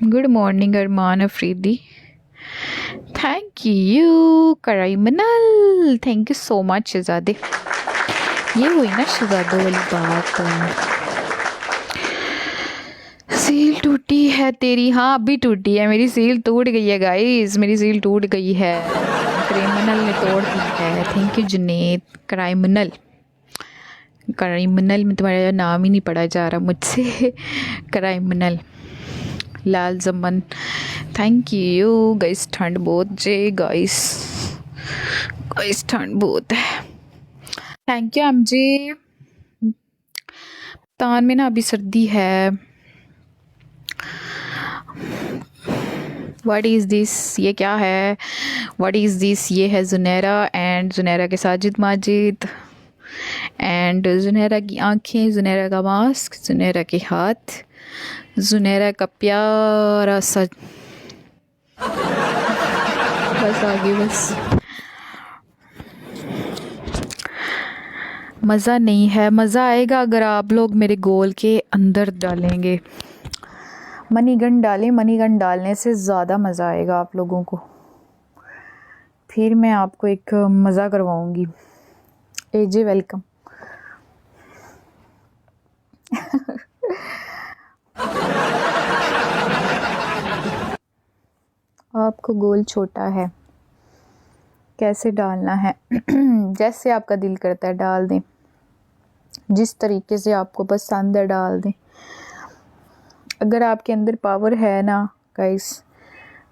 Good morning Arman Afridi. Thank you कराई मनल, thank you so much शहजादे। ये हुई ना शहजादों वाली बात। सील टूटी है तेरी? हाँ अभी टूटी है, मेरी सील टूट गई है गाइस, मेरी सील टूट गई है। क्रिमिनल ने तोड़ दी है। Thank you Junaid. Criminal criminal में तुम्हारा नाम ही नहीं पढ़ा जा रहा मुझसे। क्राइमिनल लाल जमन, थैंक यू गाइस। ठंड बहुत जे गाइस, गाइस ठंड बहुत है। थैंक यू एम जी। तान में ना अभी सर्दी है। What is this? ये क्या है? What is this? ये है जुनैरा एंड जुनैरा के साजिद माजिद एंड जुनैरा की आंखें, जुनैरा का मास्क, जुनैरा के हाथ, जुनैरा का प्यारा सा। बस आगे बस। मज़ा नहीं है। मज़ा आएगा अगर आप लोग मेरे गोल के अंदर डालेंगे। मनी गन डालें, मनी गन डालने से ज़्यादा मज़ा आएगा आप लोगों को। फिर मैं आपको एक मज़ा करवाऊंगी। एजे वेलकम। आपको गोल छोटा है, कैसे डालना है? जैसे आपका दिल करता है डाल दें, जिस तरीके से आपको पसंद है डाल दें। अगर आपके अंदर पावर है ना गाइस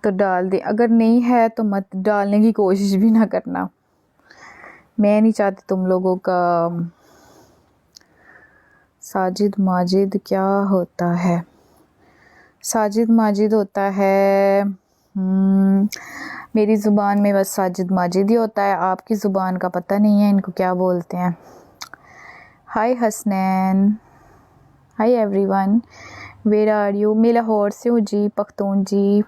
तो डाल दें, अगर नहीं है तो मत डालने की कोशिश भी ना करना। मैं नहीं चाहती तुम लोगों का। साजिद माजिद क्या होता है? साजिद माजिद होता है मेरी ज़ुबान में बस साजिद माजिद ही होता है। आपकी ज़ुबान का पता नहीं है इनको क्या बोलते हैं। Hi Hasnain, hi everyone, where are you? मैं लाहौर से हूँ जी, पख्तून जी।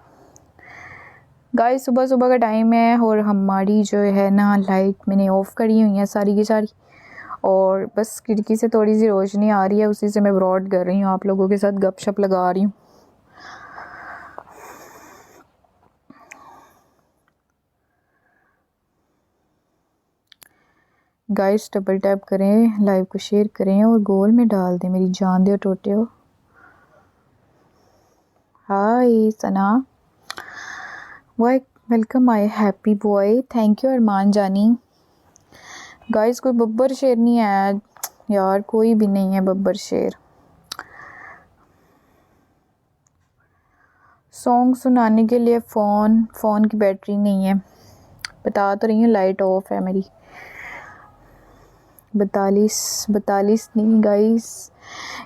गाइस सुबह सुबह का टाइम है और हमारी जो है ना लाइट मैंने ऑफ़ करी हुई है सारी की सारी, और बस खिड़की से थोड़ी सी रोशनी आ रही है, उसी से मैं ब्रॉड कर रही हूँ, आप लोगों के साथ गपशप लगा रही हूँ। गाइस डबल टैप करें, लाइव को शेयर करें और गोल में डाल दें। मेरी जान दे टोटे हो। Hi Sana, why welcome my happy boy. Thank you Arman जानी। गाइस कोई बब्बर शेर नहीं है यार, कोई भी नहीं है बब्बर शेर। सॉन्ग सुनाने के लिए फ़ोन की बैटरी नहीं है। बता तो रही हूँ लाइट ऑफ है मेरी। 42 नहीं गाइस,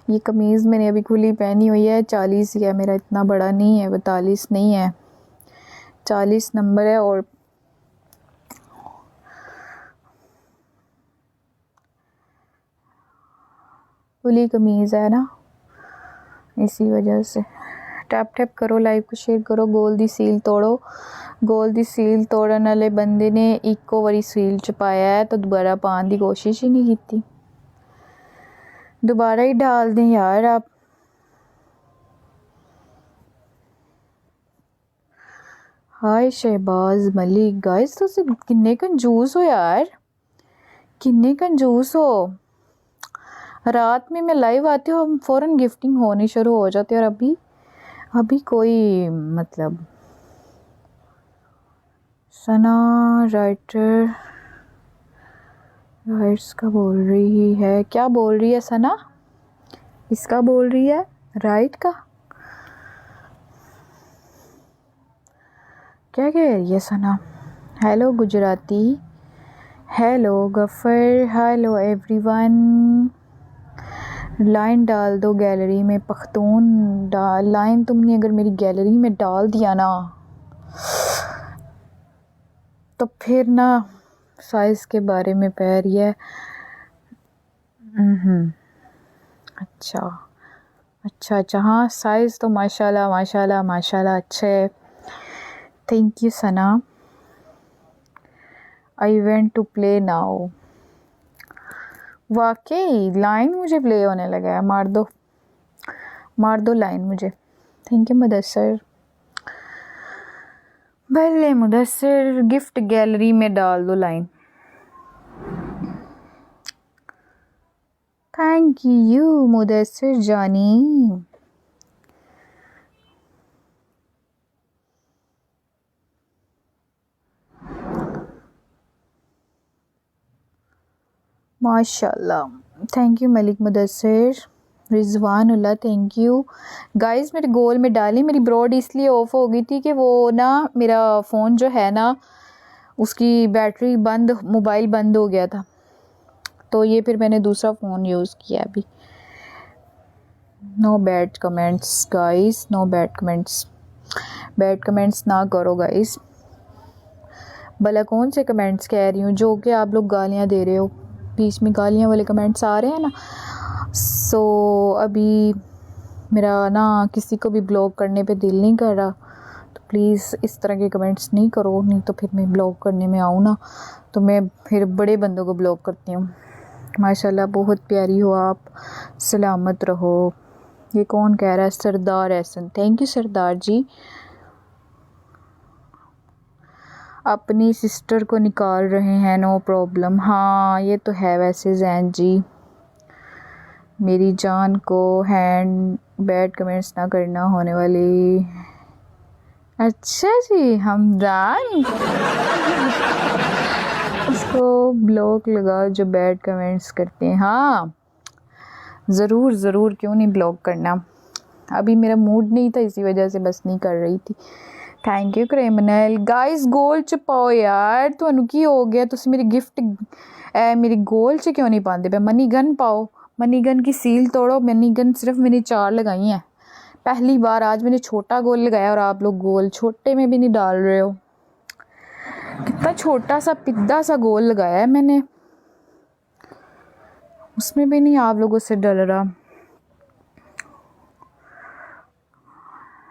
ये कमीज़ मैंने अभी खुली पहनी हुई है। 40 ही है मेरा, इतना बड़ा नहीं है। 42 नहीं है, 40 नंबर है। और खुली कमीज़ है ना, इसी वजह से। टैप टैप करो, लाइव को शेयर करो। गोल दी सील तोड़ो। गोल दी सील तोड़न वाले बंदे ने इको वारी सील छपाया है तो दोबारा पाने की कोशिश ही नहीं की। दोबारा ही डाल दें यार आप। हाय शहबाज मलिक। गाइस तुसी किन्ने कंजूस हो यार, किन्ने कंजूस हो। रात में मैं लाइव आती हूँ, हम फ़ौरन गिफ्टिंग होनी शुरू हो जाती है, और अभी कोई मतलब। सना राइट्स का बोल रही है? क्या बोल रही है सना? किसका बोल रही है? राइट का? क्या कह रही है Sana? Hello Gujarati, hello Ghaffar, hello everyone. Line डाल दो गैलरी में पख्तून। लाइन तुमने अगर मेरी गैलरी में डाल दिया ना तो फिर ना साइज़ के बारे में कह रही है। अच्छा अच्छा अच्छा, हाँ साइज़ तो माशाल्लाह माशाल्लाह माशाल्लाह अच्छे है। Thank you Sana. I went to play now. वाकई लाइन मुझे प्ले होने लगा है। मार दो लाइन मुझे। Thank you Mudassar. भले मुदस्सर गिफ्ट गैलरी में डाल दो लाइन। थैंक यू मुदस्सर जानी। माशाल्लाह, thank you Malik Mudassar. Rizwanullah thank you. Guys मेरे गोल में डाली, मेरी ब्रॉड इसलिए ऑफ हो गई थी कि वो ना मेरा फ़ोन जो है ना उसकी बैटरी बंद, मोबाइल बंद हो गया था, तो ये फिर मैंने दूसरा फ़ोन यूज़ किया अभी। No bad comments guys, no bad comments, bad comments ना करो गाइस। भला कौन से कमेंट्स कह रही हूँ जो कि आप लोग गालियाँ दे रहे हो, बीच में गालियाँ वाले कमेंट्स आ रहे हैं ना। सो अभी मेरा ना किसी को भी ब्लॉक करने पे दिल नहीं कर रहा, तो प्लीज़ इस तरह के कमेंट्स नहीं करो, नहीं तो फिर मैं ब्लॉक करने में आऊँ ना तो मैं फिर बड़े बंदों को ब्लॉक करती हूँ। माशाल्लाह बहुत प्यारी हो आप, सलामत रहो। ये कौन कह रहा है? सरदार एहसन, थैंक यू सरदार जी। अपनी सिस्टर को निकाल रहे हैं, नो प्रॉब्लम। हाँ ये तो है वैसे जैन जी। मेरी जान को हैंड बैड कमेंट्स ना करना होने वाली। अच्छा जी, हमदान उसको ब्लॉक लगा जो बैड कमेंट्स करते हैं। हाँ ज़रूर ज़रूर, क्यों नहीं ब्लॉक करना। अभी मेरा मूड नहीं था इसी वजह से बस नहीं कर रही थी। Thank you criminal. गाइस गोल च पाओ यार, तुहानू की हो गया? तुसी मेरी गिफ्ट मेरी गोल च क्यों नहीं पाते पे? मनी गन पाओ, मनी गन की सील तोड़ो। मनी गन सिर्फ मैंने 4 लगाई हैं, पहली बार आज मैंने छोटा गोल लगाया और आप लोग गोल छोटे में भी नहीं डाल रहे हो। कितना छोटा सा पिद्दा सा गोल लगाया है मैंने, उसमें भी नहीं आप लोगों से डल रहा।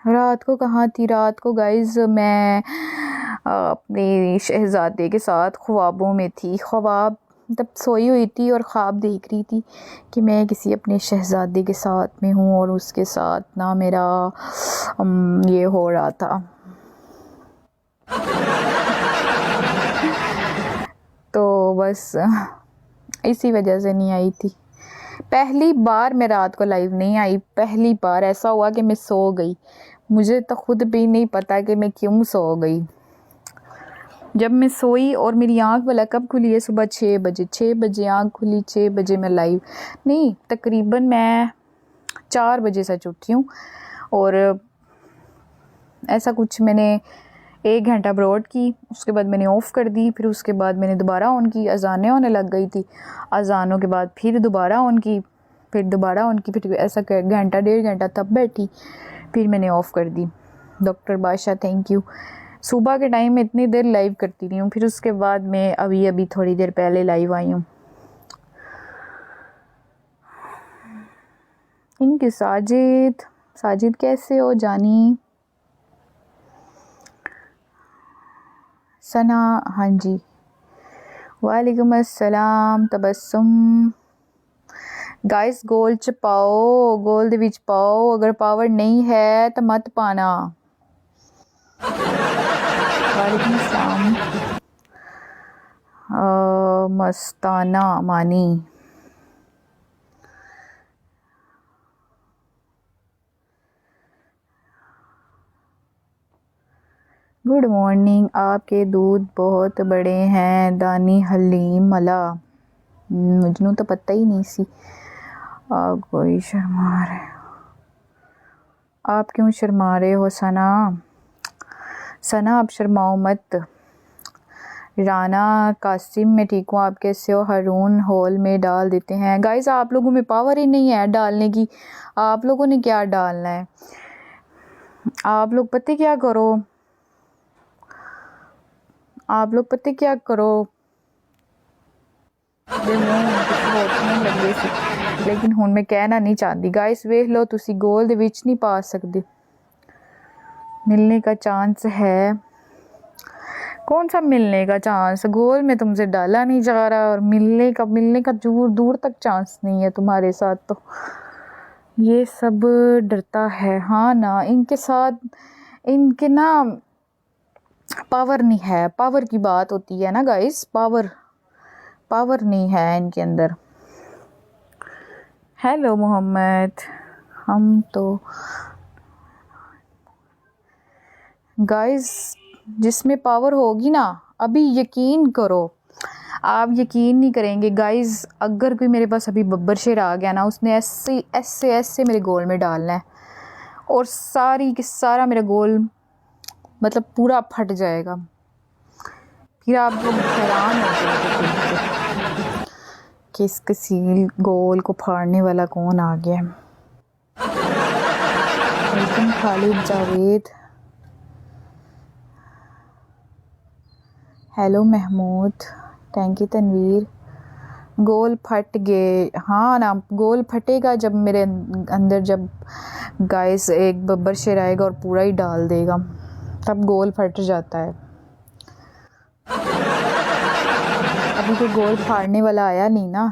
रात को कहाँ थी? रात को गाइज मैं अपने शहज़ादे के साथ ख्वाबों में थी। ख्वाब तब सोई हुई थी और ख्वाब देख रही थी कि मैं किसी अपने शहज़ादे के साथ में हूँ और उसके साथ ना मेरा ये हो रहा था। तो बस इसी वजह से नहीं आई थी। पहली बार मैं रात को लाइव नहीं आई, पहली बार ऐसा हुआ कि मैं सो गई। मुझे तो खुद भी नहीं पता कि मैं क्यों सो गई। जब मैं सोई और मेरी आँख भला कब खुली है? सुबह 6 बजे। 6 बजे आँख खुली, 6 बजे मैं लाइव नहीं, तकरीबन मैं 4 बजे सच उठी हूँ। और ऐसा कुछ मैंने 1 घंटा ब्रॉड की, उसके बाद मैंने ऑफ़ कर दी, फिर उसके बाद मैंने दोबारा ऑन की। अजानें होने लग गई थी, अजानों के बाद फिर दोबारा ऑन की, फिर दोबारा ऑन की, फिर ऐसा घंटा 1.5 घंटा तब बैठी, फिर मैंने ऑफ़ कर दी। डॉक्टर बादशाह थैंक यू। सुबह के टाइम में इतनी देर लाइव करती रही हूँ, फिर उसके बाद मैं अभी थोड़ी देर पहले लाइव आई हूँ। इनके साजिद, साजिद कैसे हो जानी? सना हाँ जी, वालेकुम अस्सलाम तबस्सुम। गाइस गोल च पाओ, गोल दे विच पाओ, अगर पावर नहीं है तो मत पाना। वालेकुम अस्सलाम मस्ताना मानी। Good morning. आपके दूध बहुत बड़े हैं दानी हलीम मला। मुझे तो पता ही नहीं सी। आप कोई शर्मा रहे, आप क्यों शर्मा रहे हो सना? सना आप शर्माओ मत। राना कासिम मैं ठीक हूँ, आप कैसे हो? हारून हॉल में डाल देते हैं। गाइस आप लोगों में पावर ही नहीं है डालने की, आप लोगों ने क्या डालना है? आप लोग पता क्या करो, आप लोग पता क्या करो, लेकिन हुण मैं कहना नहीं चाहती। गाइस वेख लो तुसी गोल दे विच नहीं पा सकते, मिलने का चांस है। कौन सा मिलने का चांस? गोल में तुमसे डाला नहीं जा रहा और मिलने का दूर दूर तक चांस नहीं है तुम्हारे साथ। तो ये सब डरता है। हाँ ना, इनके साथ इनके ना पावर नहीं है, पावर की बात होती है ना गाइस, पावर पावर नहीं है इनके अंदर। हेलो मोहम्मद, हम तो गाइस जिसमें पावर होगी ना, अभी यकीन करो, आप यकीन नहीं करेंगे गाइस, अगर कोई मेरे पास अभी बब्बर शेर आ गया ना, उसने ऐसे ऐसे ऐसे मेरे गोल में डालना है और सारी की सारा मेरा गोल मतलब पूरा फट जाएगा। फिर आप लोग हैरान हो जाएंगे कि इस किसी गोल को फाड़ने वाला कौन आ गया। Welcome Khalid Javed, hello Mahmood, thank you Tanveer. Goal फट गए, हाँ ना, गोल फटेगा जब मेरे अंदर जब गाइस एक बब्बर शेर आएगा और पूरा ही डाल देगा, तब गोल फट जाता है। अभी कोई गोल फाड़ने वाला आया नहीं ना,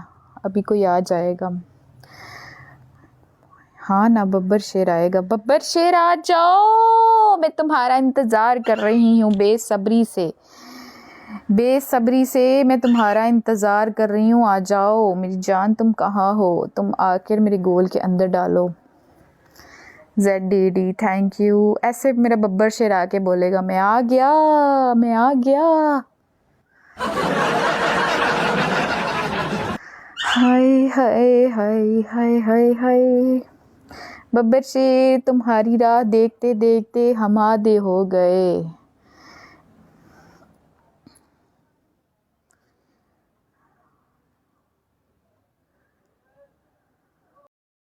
अभी कोई आ जाएगा। हाँ ना, बब्बर शेर आएगा, बब्बर शेर आ जाओ, मैं तुम्हारा इंतज़ार कर रही हूँ बेसब्री से, बेसब्री से मैं तुम्हारा इंतज़ार कर रही हूँ। आ जाओ मेरी जान, तुम कहाँ हो, तुम आकर मेरे गोल के अंदर डालो। ZDD thank you. ऐसे मेरा बब्बर शेर आके बोलेगा मैं आ गया, मैं आ गया। हाय हाय हाय हाय हाय हाय, बब्बर शेर तुम्हारी राह देखते देखते हम आधे हो गए।